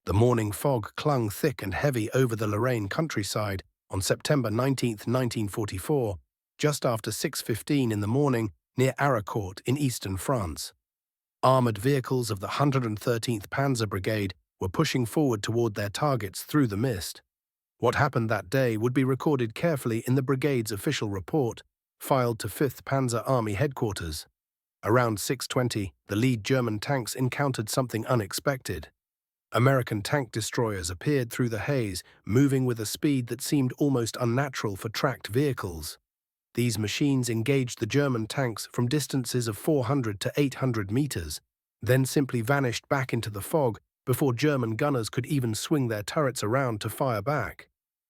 The morning fog clung thick and heavy over the Lorraine countryside on September 19, 1944, just after 6:15 in the morning near Aricourt in eastern France. Armoured vehicles of the 113th Panzer Brigade were pushing forward toward their targets through the mist. What happened that day would be recorded carefully in the brigade's official report, filed to 5th Panzer Army headquarters. Around 6:20, the lead German tanks encountered something unexpected. American tank destroyers appeared through the haze, moving with a speed that seemed almost unnatural for tracked vehicles. These machines engaged the German tanks from distances of 400 to 800 meters, then simply vanished back into the fog before German gunners could even swing their turrets around to fire back.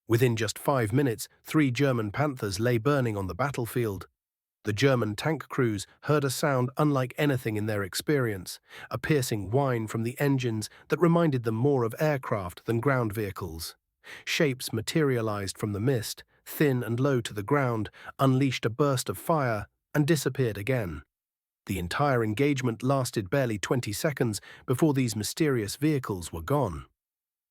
Within just 5 minutes, 3 German Panthers lay burning on the battlefield. The German tank crews heard a sound unlike anything in their experience, a piercing whine from the engines that reminded them more of aircraft than ground vehicles. Shapes materialized from the mist, thin and low to the ground, unleashed a burst of fire, and disappeared again. The entire engagement lasted barely 20 seconds before these mysterious vehicles were gone.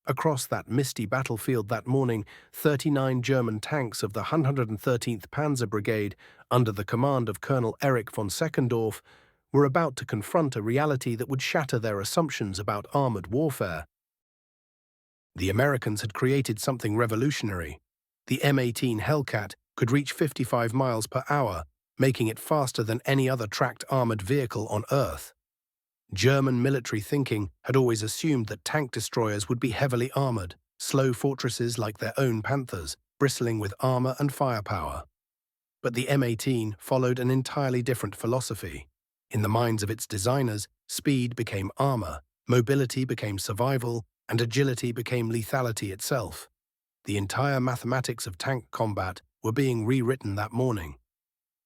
Across that misty battlefield that morning, 39 German tanks of the 113th Panzer Brigade, under the command of Colonel Erich von Seckendorf, were about to confront a reality that would shatter their assumptions about armored warfare. The Americans had created something revolutionary. The M18 Hellcat could reach 55 miles per hour, making it faster than any other tracked armored vehicle on Earth. German military thinking had always assumed that tank destroyers would be heavily armored, slow fortresses like their own Panthers, bristling with armor and firepower. But the M18 followed an entirely different philosophy. In the minds of its designers, speed became armor, mobility became survival, and agility became lethality itself. The entire mathematics of tank combat were being rewritten that morning.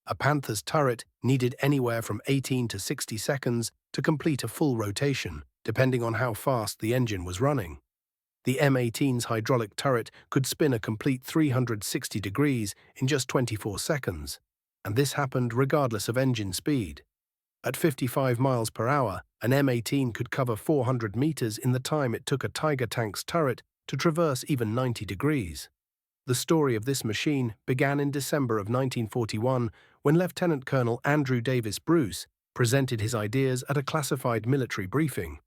A Panther's turret needed anywhere from 18 to 60 seconds to complete a full rotation, depending on how fast the engine was running. The M18's hydraulic turret could spin a complete 360 degrees in just 24 seconds, and this happened regardless of engine speed. At 55 miles per hour, an M18 could cover 400 meters in the time it took a Tiger tank's turret to traverse even 90 degrees. The story of this machine began in December of 1941 when Lieutenant Colonel Andrew Davis Bruce presented his ideas at a classified military briefing.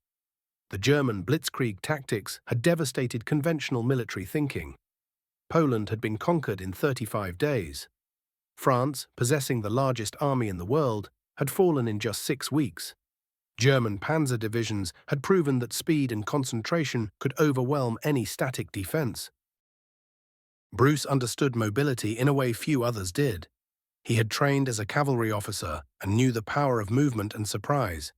The German blitzkrieg tactics had devastated conventional military thinking. Poland had been conquered in 35 days. France, possessing the largest army in the world, had fallen in just 6 weeks. German panzer divisions had proven that speed and concentration could overwhelm any static defense. Bruce understood mobility in a way few others did. He had trained as a cavalry officer and knew the power of movement and surprise.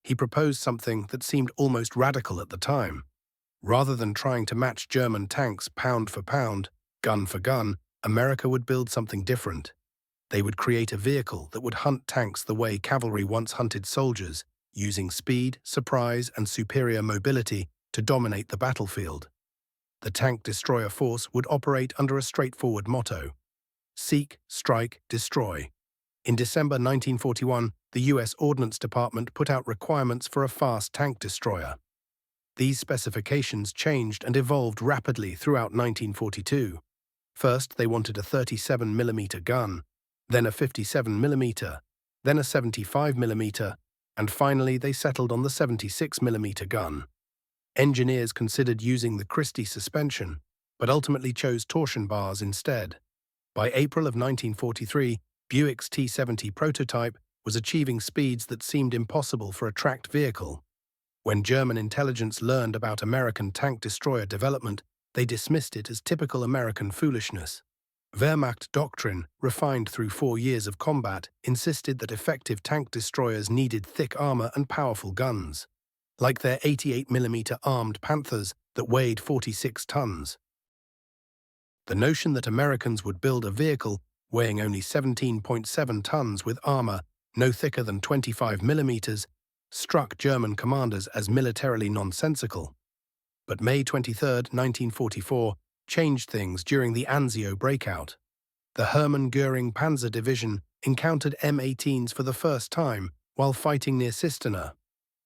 He proposed something that seemed almost radical at the time. Rather than trying to match German tanks pound for pound, gun for gun, America would build something different. They would create a vehicle that would hunt tanks the way cavalry once hunted soldiers, using speed, surprise, and superior mobility to dominate the battlefield. The tank destroyer force would operate under a straightforward motto: seek, strike, destroy. In December 1941, the U.S. Ordnance Department put out requirements for a fast tank destroyer. These specifications changed and evolved rapidly throughout 1942. First, they wanted a 37mm gun, then a 57mm, then a 75mm, and finally they settled on the 76mm gun. Engineers considered using the Christie suspension, but ultimately chose torsion bars instead. By April of 1943, Buick's T-70 prototype was achieving speeds that seemed impossible for a tracked vehicle. When German intelligence learned about American tank destroyer development, they dismissed it as typical American foolishness. Wehrmacht doctrine, refined through 4 years of combat, insisted that effective tank destroyers needed thick armor and powerful guns, like their 88mm armed Panthers that weighed 46 tons. The notion that Americans would build a vehicle weighing only 17.7 tons with armor no thicker than 25mm struck German commanders as militarily nonsensical. But May 23, 1944, changed things during the Anzio breakout. The Hermann Göring Panzer Division encountered M18s for the first time while fighting near Cisternau.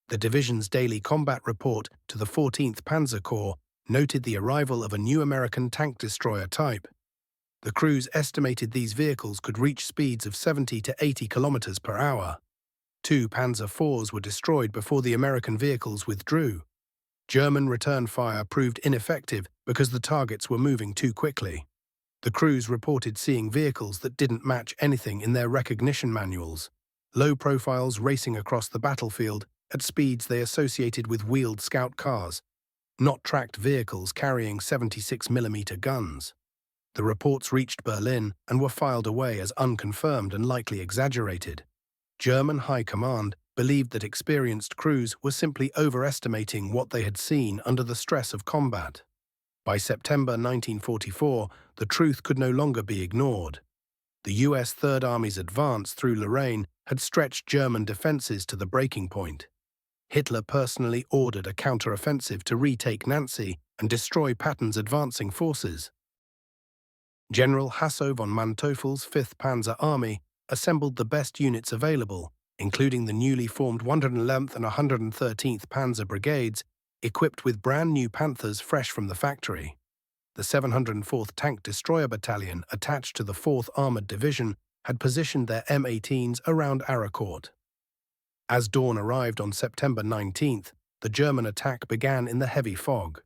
The division's daily combat report to the 14th Panzer Corps noted the arrival of a new American tank destroyer type. The crews estimated these vehicles could reach speeds of 70 to 80 kilometers per hour. 2 Panzer IVs were destroyed before the American vehicles withdrew. German return fire proved ineffective because the targets were moving too quickly. The crews reported seeing vehicles that didn't match anything in their recognition manuals. Low profiles racing across the battlefield at speeds they associated with wheeled scout cars, not tracked vehicles carrying 76mm guns. The reports reached Berlin and were filed away as unconfirmed and likely exaggerated. German high command believed that experienced crews were simply overestimating what they had seen under the stress of combat. By September 1944, the truth could no longer be ignored. The US Third Army's advance through Lorraine had stretched German defenses to the breaking point. Hitler personally ordered a counteroffensive to retake Nancy and destroy Patton's advancing forces. General Hasso von Manteuffel's 5th Panzer Army assembled the best units available, including the newly formed 111th and 113th Panzer Brigades, equipped with brand new Panthers fresh from the factory. The 704th Tank Destroyer Battalion, attached to the 4th Armored Division, had positioned their M18s around Aracourt. As dawn arrived on September 19th, the German attack began in the heavy fog.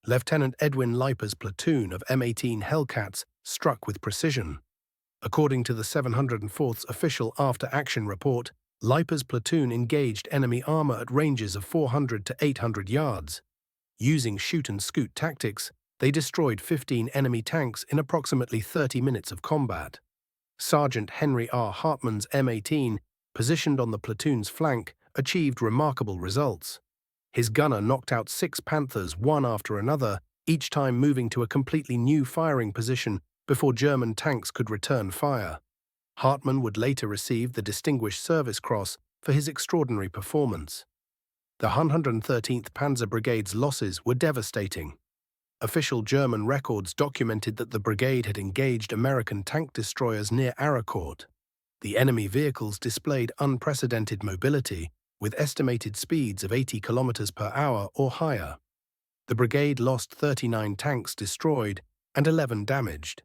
Lieutenant Edwin Leiper's platoon of M18 Hellcats struck with precision. According to the 704th's official after-action report, Leiper's platoon engaged enemy armor at ranges of 400 to 800 yards. Using shoot-and-scoot tactics, they destroyed 15 enemy tanks in approximately 30 minutes of combat. Sergeant Henry R. Hartmann's M18, positioned on the platoon's flank, achieved remarkable results. His gunner knocked out 6 Panthers one after another, each time moving to a completely new firing position before German tanks could return fire. Hartmann would later receive the Distinguished Service Cross for his extraordinary performance. The 113th Panzer Brigade's losses were devastating. Official German records documented that the brigade had engaged American tank destroyers near Aracourt. The enemy vehicles displayed unprecedented mobility, with estimated speeds of 80 kilometers per hour or higher. The brigade lost 39 tanks destroyed and 11 damaged.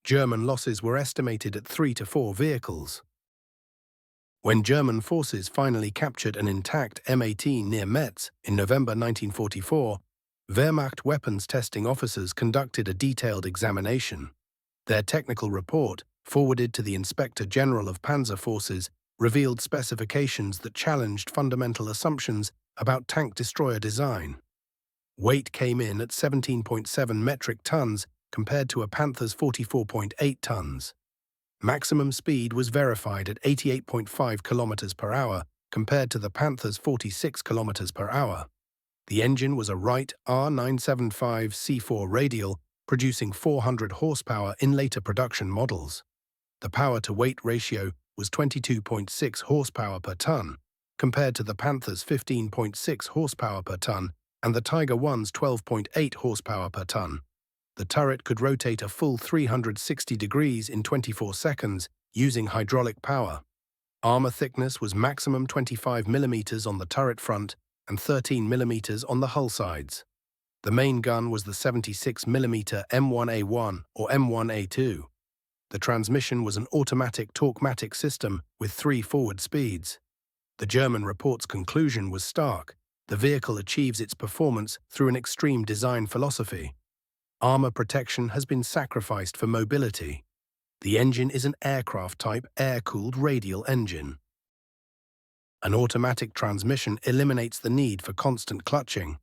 German losses were estimated at 3 to 4 vehicles. When German forces finally captured an intact M18 near Metz in November 1944, Wehrmacht weapons testing officers conducted a detailed examination. Their technical report, forwarded to the Inspector General of Panzer Forces, revealed specifications that challenged fundamental assumptions about tank destroyer design. Weight came in at 17.7 metric tons compared to a Panther's 44.8 tons. Maximum speed was verified at 88.5 kilometers per hour compared to the Panther's 46 kilometers per hour. The engine was a Wright R975 C4 radial, producing 400 horsepower in later production models. The power-to-weight ratio was 22.6 horsepower per ton, compared to the Panther's 15.6 horsepower per ton and the Tiger I's 12.8 horsepower per ton. The turret could rotate a full 360 degrees in 24 seconds using hydraulic power. Armor thickness was maximum 25 mm on the turret front and 13 mm on the hull sides. The main gun was the 76 mm M1A1 or M1A2. The transmission was an automatic torque-matic system with 3 forward speeds. The German report's conclusion was stark. The vehicle achieves its performance through an extreme design philosophy. Armor protection has been sacrificed for mobility. The engine is an aircraft-type air-cooled radial engine. An automatic transmission eliminates the need for constant clutching,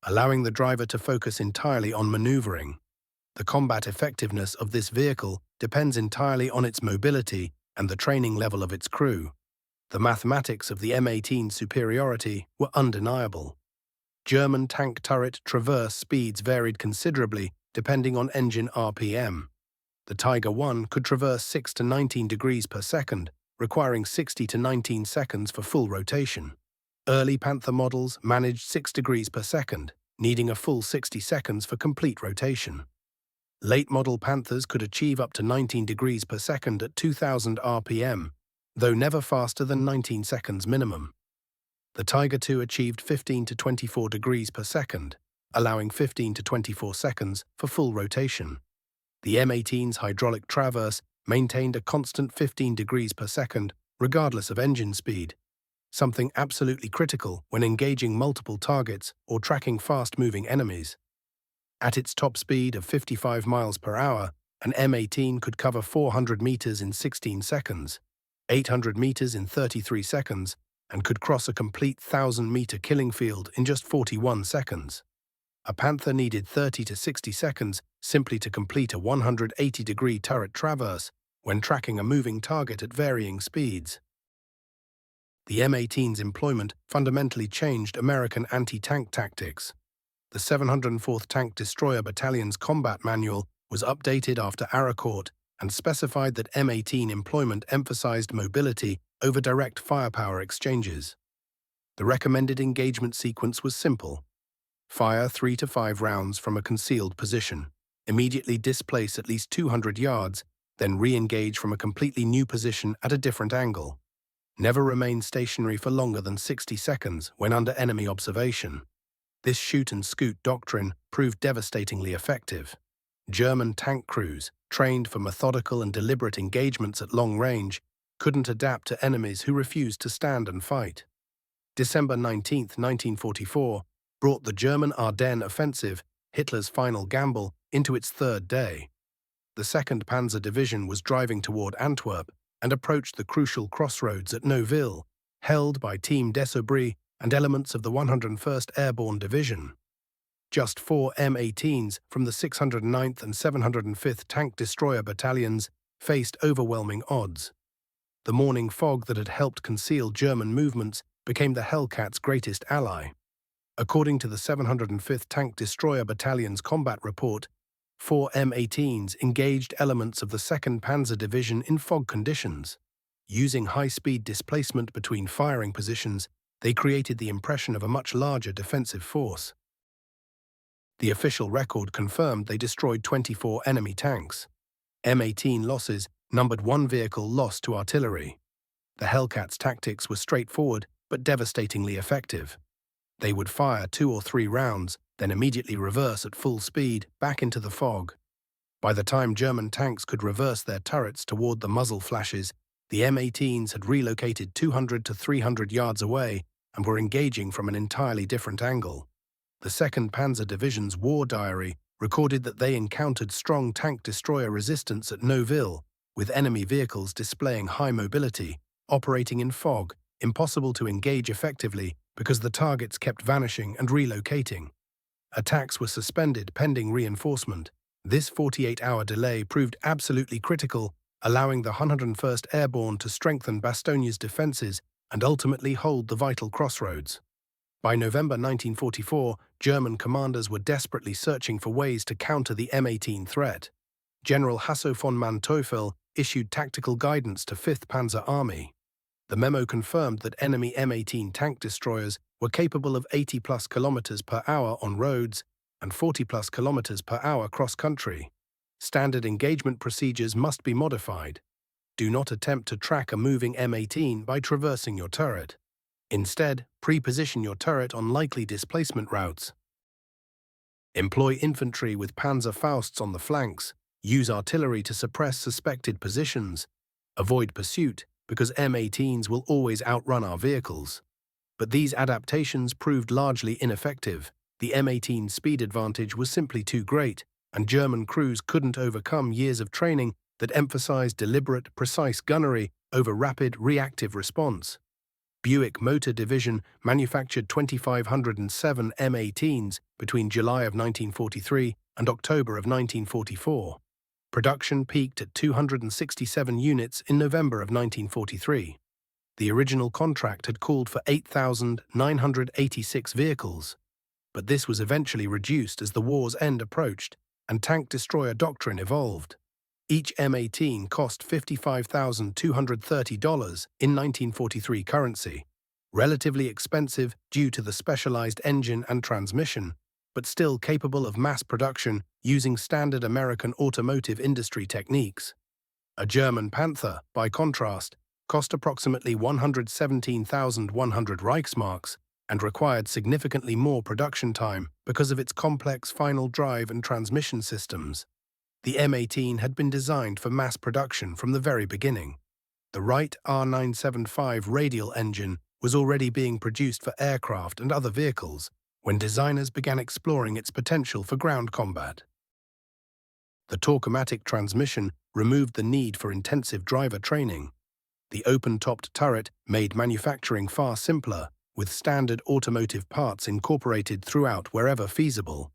allowing the driver to focus entirely on maneuvering. The combat effectiveness of this vehicle depends entirely on its mobility and the training level of its crew. The mathematics of the M18's superiority were undeniable. German tank turret traverse speeds varied considerably depending on engine RPM. The Tiger I could traverse 6 to 19 degrees per second, requiring 60 to 19 seconds for full rotation. Early Panther models managed 6 degrees per second, needing a full 60 seconds for complete rotation. Late-model Panthers could achieve up to 19 degrees per second at 2,000 RPM, though never faster than 19 seconds minimum. The Tiger II achieved 15 to 24 degrees per second, allowing 15 to 24 seconds for full rotation. The M18's hydraulic traverse maintained a constant 15 degrees per second, regardless of engine speed, something absolutely critical when engaging multiple targets or tracking fast-moving enemies. At its top speed of 55 miles per hour, an M18 could cover 400 meters in 16 seconds, 800 meters in 33 seconds, and could cross a complete 1,000-meter killing field in just 41 seconds. A Panther needed 30 to 60 seconds simply to complete a 180-degree turret traverse when tracking a moving target at varying speeds. The M18's employment fundamentally changed American anti-tank tactics. The 704th Tank Destroyer Battalion's combat manual was updated after Aracourt and specified that M18 employment emphasized mobility over direct firepower exchanges. The recommended engagement sequence was simple. Fire 3 to 5 rounds from a concealed position, immediately displace at least 200 yards, then re-engage from a completely new position at a different angle. Never remain stationary for longer than 60 seconds when under enemy observation. This shoot-and-scoot doctrine proved devastatingly effective. German tank crews, trained for methodical and deliberate engagements at long range, couldn't adapt to enemies who refused to stand and fight. December 19, 1944, brought the German Ardennes offensive, Hitler's final gamble, into its third day. The 2nd Panzer Division was driving toward Antwerp and approached the crucial crossroads at Neuville, held by Team Desaubry and elements of the 101st Airborne Division. Just 4 M18s from the 609th and 705th Tank Destroyer Battalions faced overwhelming odds. The morning fog that had helped conceal German movements became the Hellcat's greatest ally. According to the 705th Tank Destroyer Battalion's combat report, 4 M18s engaged elements of the 2nd Panzer Division in fog conditions. Using high-speed displacement between firing positions, they created the impression of a much larger defensive force. The official record confirmed they destroyed 24 enemy tanks. M18 losses numbered 1 vehicle lost to artillery. The Hellcat's tactics were straightforward but devastatingly effective. They would fire 2 or 3 rounds, then immediately reverse at full speed back into the fog. By the time German tanks could reverse their turrets toward the muzzle flashes, the M18s had relocated 200 to 300 yards away and were engaging from an entirely different angle. The 2nd Panzer Division's war diary recorded that they encountered strong tank destroyer resistance at Neuville, with enemy vehicles displaying high mobility, operating in fog, impossible to engage effectively because the targets kept vanishing and relocating. Attacks were suspended pending reinforcement. This 48-hour delay proved absolutely critical, allowing the 101st Airborne to strengthen Bastogne's defenses and ultimately hold the vital crossroads. By November 1944, German commanders were desperately searching for ways to counter the M18 threat. General Hasso von Manteuffel issued tactical guidance to 5th Panzer Army. The memo confirmed that enemy M18 tank destroyers were capable of 80+ kilometers per hour on roads and 40+ kilometers per hour cross-country. Standard engagement procedures must be modified. Do not attempt to track a moving M18 by traversing your turret. Instead, pre-position your turret on likely displacement routes. Employ infantry with Panzer Fausts on the flanks. Use artillery to suppress suspected positions. Avoid pursuit, because M18s will always outrun our vehicles. But these adaptations proved largely ineffective. The M18 speed advantage was simply too great, and German crews couldn't overcome years of training that emphasized deliberate, precise gunnery over rapid, reactive response. Buick Motor Division manufactured 2,507 M18s between July of 1943 and October of 1944. Production peaked at 267 units in November of 1943. The original contract had called for 8,986 vehicles, but this was eventually reduced as the war's end approached and tank destroyer doctrine evolved. Each M18 cost $55,230 in 1943 currency, relatively expensive due to the specialized engine and transmission, but still capable of mass production using standard American automotive industry techniques. A German Panther, by contrast, cost approximately 117,100 Reichsmarks and required significantly more production time because of its complex final drive and transmission systems. The M18 had been designed for mass production from the very beginning. The Wright R975 radial engine was already being produced for aircraft and other vehicles when designers began exploring its potential for ground combat. The torque-o-matic transmission removed the need for intensive driver training. The open-topped turret made manufacturing far simpler, with standard automotive parts incorporated throughout wherever feasible.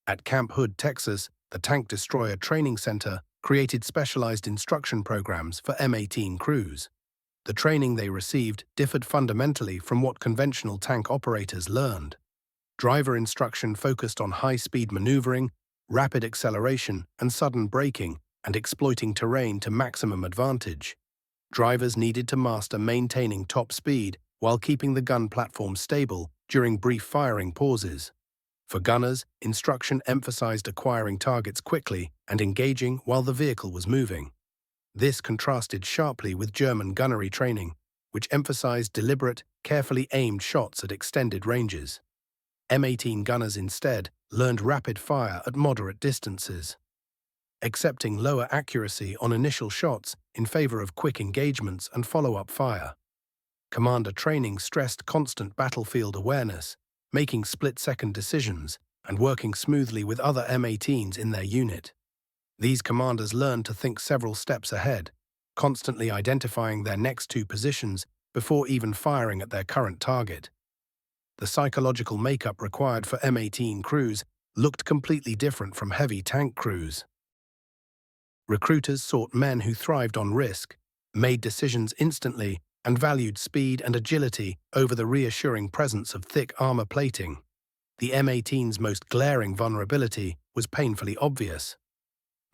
At Camp Hood, Texas, the Tank Destroyer Training Center created specialized instruction programs for M18 crews. The training they received differed fundamentally from what conventional tank operators learned. Driver instruction focused on high-speed maneuvering, rapid acceleration, and sudden braking, and exploiting terrain to maximum advantage. Drivers needed to master maintaining top speed while keeping the gun platform stable during brief firing pauses. For gunners, instruction emphasized acquiring targets quickly and engaging while the vehicle was moving. This contrasted sharply with German gunnery training, which emphasized deliberate, carefully aimed shots at extended ranges. M18 gunners instead learned rapid fire at moderate distances, accepting lower accuracy on initial shots in favor of quick engagements and follow-up fire. Commander training stressed constant battlefield awareness, making split-second decisions, and working smoothly with other M18s in their unit. These commanders learned to think several steps ahead, constantly identifying their next two positions before even firing at their current target. The psychological makeup required for M18 crews looked completely different from heavy tank crews. Recruiters sought men who thrived on risk, made decisions instantly, and valued speed and agility over the reassuring presence of thick armor plating. The M18's most glaring vulnerability was painfully obvious.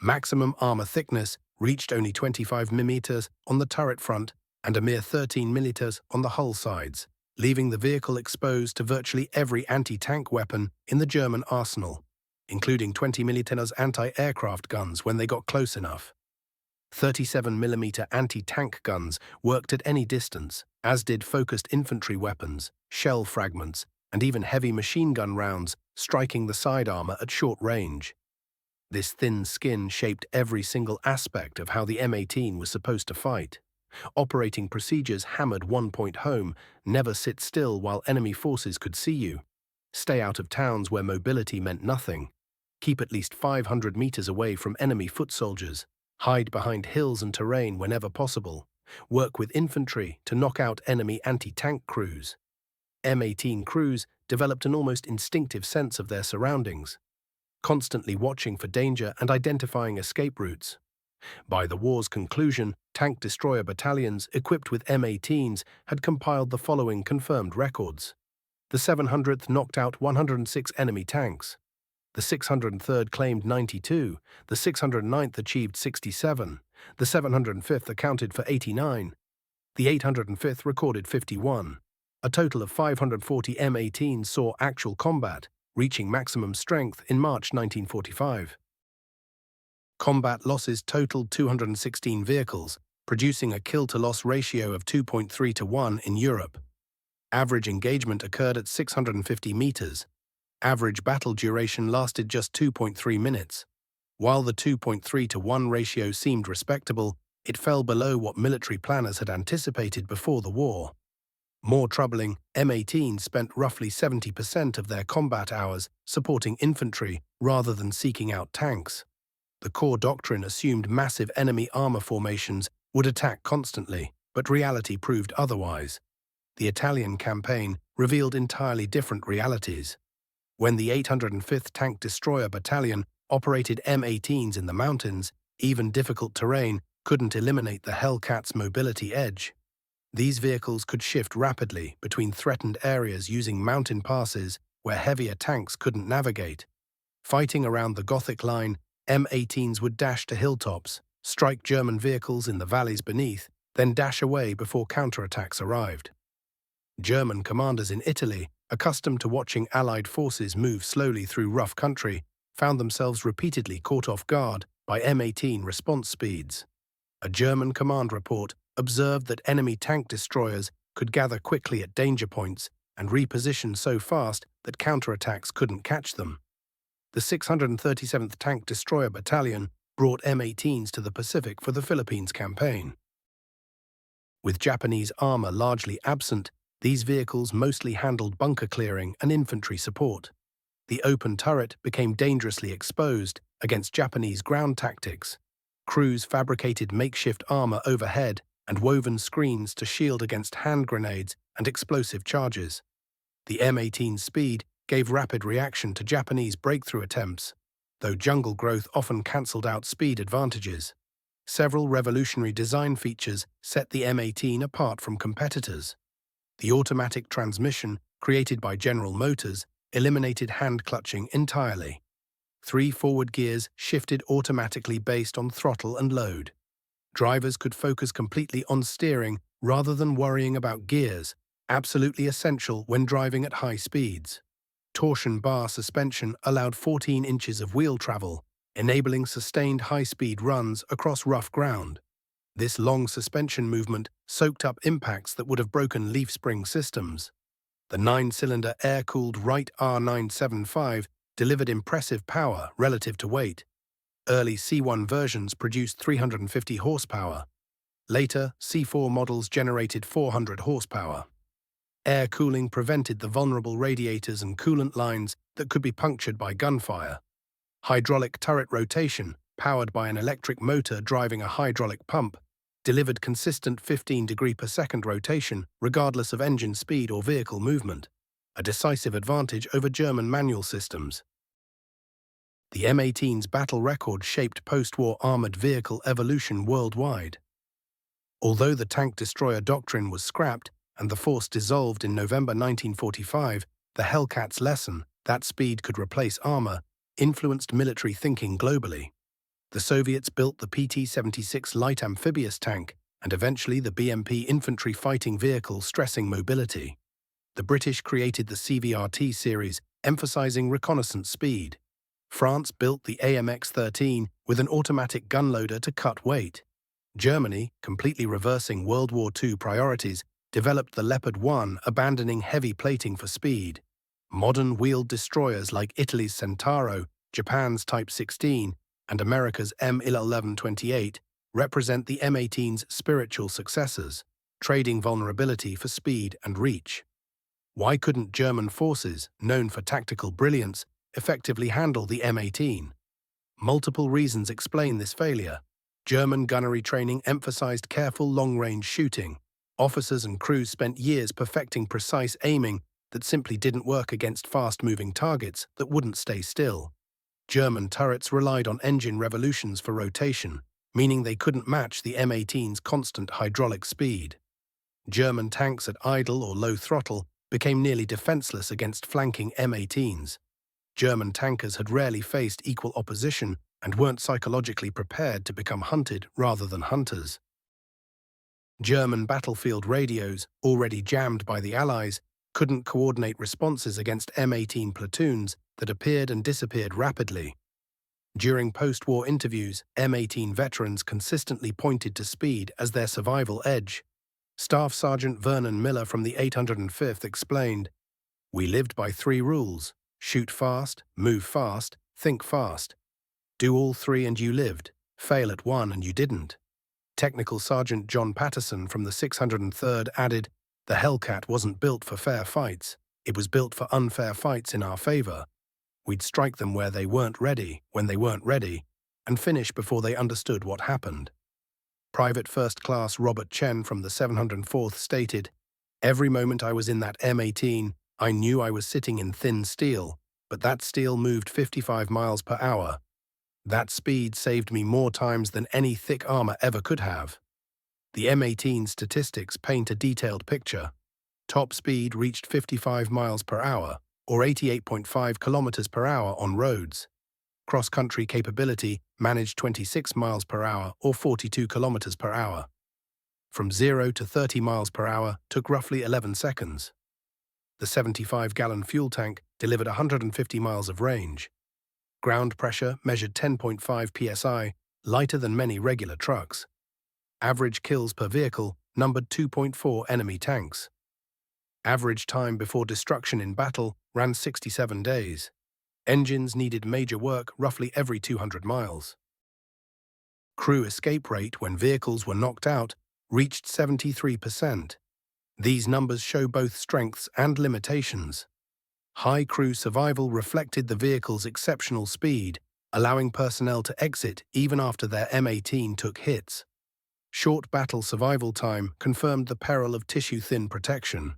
Maximum armor thickness reached only 25 mm on the turret front and a mere 13 mm on the hull sides, leaving the vehicle exposed to virtually every anti-tank weapon in the German arsenal, including 20 mm anti-aircraft guns when they got close enough. 37 mm anti-tank guns worked at any distance, as did focused infantry weapons, shell fragments, and even heavy machine gun rounds striking the side armor at short range. This thin skin shaped every single aspect of how the M18 was supposed to fight. Operating procedures hammered one point home: never sit still while enemy forces could see you. Stay out of towns where mobility meant nothing. Keep at least 500 meters away from enemy foot soldiers. Hide behind hills and terrain whenever possible. Work with infantry to knock out enemy anti-tank crews. M18 crews developed an almost instinctive sense of their surroundings, constantly watching for danger and identifying escape routes. By the war's conclusion, tank destroyer battalions equipped with M18s had compiled the following confirmed records. The 700th knocked out 106 enemy tanks. The 603rd claimed 92, the 609th achieved 67, the 705th accounted for 89, the 805th recorded 51. A total of 540 M18s saw actual combat, reaching maximum strength in March 1945. Combat losses totaled 216 vehicles, producing a kill-to-loss ratio of 2.3 to 1 in Europe. Average engagement occurred at 650 meters. Average battle duration lasted just 2.3 minutes. While the 2.3 to 1 ratio seemed respectable, it fell below what military planners had anticipated before the war. More troubling, M18s spent roughly 70% of their combat hours supporting infantry rather than seeking out tanks. The core doctrine assumed massive enemy armor formations would attack constantly, but reality proved otherwise. The Italian campaign revealed entirely different realities. When the 805th Tank Destroyer Battalion operated M18s in the mountains, even difficult terrain couldn't eliminate the Hellcat's mobility edge. These vehicles could shift rapidly between threatened areas using mountain passes where heavier tanks couldn't navigate. Fighting around the Gothic line, M18s would dash to hilltops, strike German vehicles in the valleys beneath, then dash away before counterattacks arrived. German commanders in Italy, accustomed to watching Allied forces move slowly through rough country, found themselves repeatedly caught off guard by M18 response speeds. A German command report observed that enemy tank destroyers could gather quickly at danger points and reposition so fast that counterattacks couldn't catch them. The 637th Tank Destroyer Battalion brought M18s to the Pacific for the Philippines campaign. With Japanese armor largely absent, these vehicles mostly handled bunker clearing and infantry support. The open turret became dangerously exposed against Japanese ground tactics. Crews fabricated makeshift armor overhead and woven screens to shield against hand grenades and explosive charges. The M18's speed gave rapid reaction to Japanese breakthrough attempts, though jungle growth often cancelled out speed advantages. Several revolutionary design features set the M18 apart from competitors. The automatic transmission, created by General Motors, eliminated hand clutching entirely. 3 forward gears shifted automatically based on throttle and load. Drivers could focus completely on steering rather than worrying about gears, absolutely essential when driving at high speeds. Torsion bar suspension allowed 14 inches of wheel travel, enabling sustained high-speed runs across rough ground. This long suspension movement soaked up impacts that would have broken leaf spring systems. The 9-cylinder air-cooled Wright R975 delivered impressive power relative to weight. Early C1 versions produced 350 horsepower. Later, C4 models generated 400 horsepower. Air cooling prevented the vulnerable radiators and coolant lines that could be punctured by gunfire. Hydraulic turret rotation, powered by an electric motor driving a hydraulic pump, delivered consistent 15-degree-per-second rotation regardless of engine speed or vehicle movement, a decisive advantage over German manual systems. The M18's battle record shaped post-war armored vehicle evolution worldwide. Although the tank destroyer doctrine was scrapped and the force dissolved in November 1945, the Hellcat's lesson, that speed could replace armor, influenced military thinking globally. The Soviets built the PT-76 light amphibious tank and eventually the BMP infantry fighting vehicle stressing mobility. The British created the CVRT series, emphasizing reconnaissance speed. France built the AMX-13 with an automatic gunloader to cut weight. Germany, completely reversing World War II priorities, developed the Leopard 1, abandoning heavy plating for speed. Modern wheeled destroyers like Italy's Centauro, Japan's Type 16, and America's M1128 represent the M18's spiritual successors, trading vulnerability for speed and reach. Why couldn't German forces, known for tactical brilliance, effectively handle the M18? Multiple reasons explain this failure. German gunnery training emphasized careful long-range shooting. Officers and crews spent years perfecting precise aiming that simply didn't work against fast-moving targets that wouldn't stay still. German turrets relied on engine revolutions for rotation, meaning they couldn't match the M18's constant hydraulic speed. German tanks at idle or low throttle became nearly defenseless against flanking M18s. German tankers had rarely faced equal opposition and weren't psychologically prepared to become hunted rather than hunters. German battlefield radios, already jammed by the Allies, couldn't coordinate responses against M18 platoons that appeared and disappeared rapidly. During post-war interviews, M18 veterans consistently pointed to speed as their survival edge. Staff Sergeant Vernon Miller from the 805th explained, "We lived by 3 rules: shoot fast, move fast, think fast. Do all 3 and you lived. Fail at 1 and you didn't." Technical Sergeant John Patterson from the 603rd added, "The Hellcat wasn't built for fair fights. It was built for unfair fights in our favor. We'd strike them where they weren't ready, when they weren't ready, and finish before they understood what happened." Private First Class Robert Chen from the 704th stated, "Every moment I was in that M18, I knew I was sitting in thin steel, but that steel moved 55 miles per hour. That speed saved me more times than any thick armor ever could have." The M18 statistics paint a detailed picture. Top speed reached 55 miles per hour, or 88.5 kilometers per hour on roads. Cross-country capability managed 26 miles per hour, or 42 kilometers per hour. From 0 to 30 miles per hour took roughly 11 seconds. The 75-gallon fuel tank delivered 150 miles of range. Ground pressure measured 10.5 psi, lighter than many regular trucks. Average kills per vehicle numbered 2.4 enemy tanks. Average time before destruction in battle ran 67 days. Engines needed major work roughly every 200 miles. Crew escape rate when vehicles were knocked out reached 73%. These numbers show both strengths and limitations. High crew survival reflected the vehicle's exceptional speed, allowing personnel to exit even after their M18 took hits. Short battle survival time confirmed the peril of tissue-thin protection.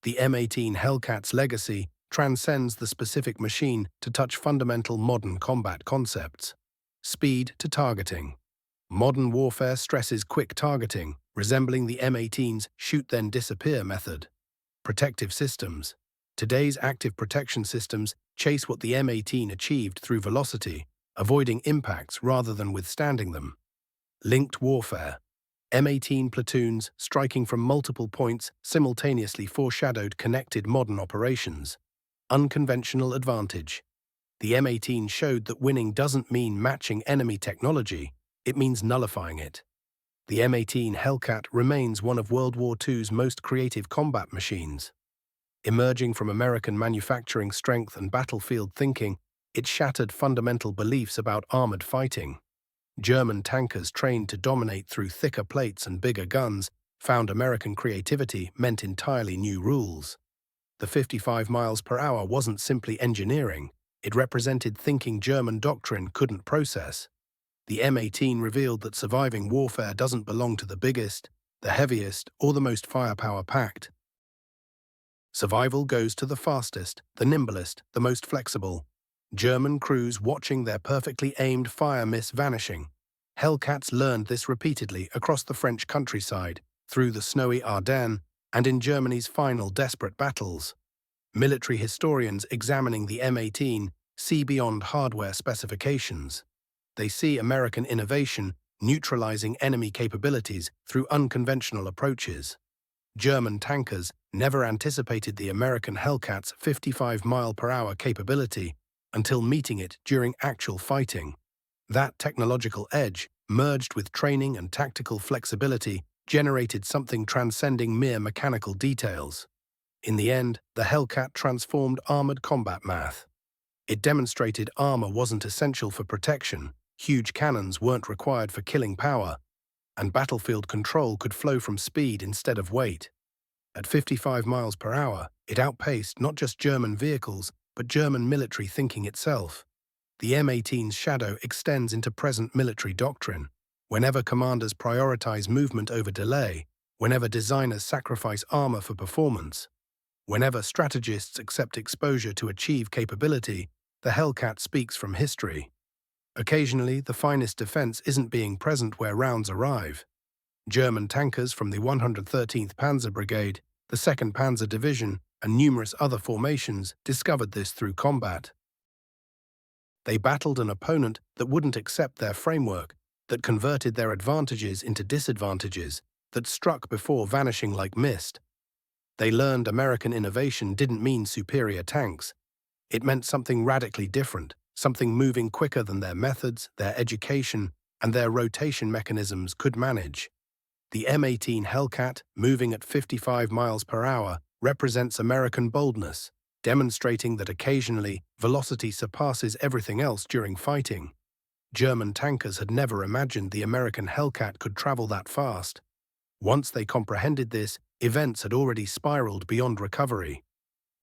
The M18 Hellcat's legacy transcends the specific machine to touch fundamental modern combat concepts. Speed to targeting. Modern warfare stresses quick targeting, resembling the M18's shoot-then-disappear method. Protective systems. Today's active protection systems chase what the M18 achieved through velocity, avoiding impacts rather than withstanding them. Linked warfare. M18 platoons striking from multiple points simultaneously foreshadowed connected modern operations. Unconventional advantage. The M18 showed that winning doesn't mean matching enemy technology, it means nullifying it. The M18 Hellcat remains one of World War II's most creative combat machines. Emerging from American manufacturing strength and battlefield thinking, it shattered fundamental beliefs about armored fighting. German tankers trained to dominate through thicker plates and bigger guns found American creativity meant entirely new rules. The 55 miles per hour wasn't simply engineering, it represented thinking German doctrine couldn't process. The M18 revealed that surviving warfare doesn't belong to the biggest, the heaviest, or the most firepower-packed. Survival goes to the fastest, the nimblest, the most flexible. German crews watching their perfectly aimed fire miss vanishing. Hellcats learned this repeatedly across the French countryside, through the snowy Ardennes, and in Germany's final desperate battles. Military historians examining the M18 see beyond hardware specifications. They see American innovation neutralizing enemy capabilities through unconventional approaches. German tankers never anticipated the American Hellcat's 55-mile-per-hour capability until meeting it during actual fighting. That technological edge, merged with training and tactical flexibility, generated something transcending mere mechanical details. In the end, the Hellcat transformed armored combat math. It demonstrated armor wasn't essential for protection, huge cannons weren't required for killing power, and battlefield control could flow from speed instead of weight. At 55 miles per hour, it outpaced not just German vehicles, but German military thinking itself. The M18's shadow extends into present military doctrine. Whenever commanders prioritize movement over delay, whenever designers sacrifice armor for performance, whenever strategists accept exposure to achieve capability, the Hellcat speaks from history. Occasionally, the finest defense isn't being present where rounds arrive. German tankers from the 113th Panzer Brigade, the 2nd Panzer Division, and numerous other formations discovered this through combat. They battled an opponent that wouldn't accept their framework, that converted their advantages into disadvantages, that struck before vanishing like mist. They learned American innovation didn't mean superior tanks. It meant something radically different, something moving quicker than their methods, their education, and their rotation mechanisms could manage. The M18 Hellcat, moving at 55 miles per hour, represents American boldness, demonstrating that occasionally velocity surpasses everything else during fighting. German tankers had never imagined the American Hellcat could travel that fast. Once they comprehended this, events had already spiraled beyond recovery.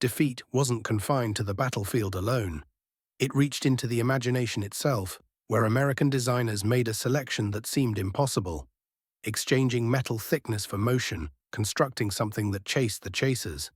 Defeat wasn't confined to the battlefield alone. It reached into the imagination itself, where American designers made a selection that seemed impossible. Exchanging metal thickness for motion, constructing something that chased the chasers.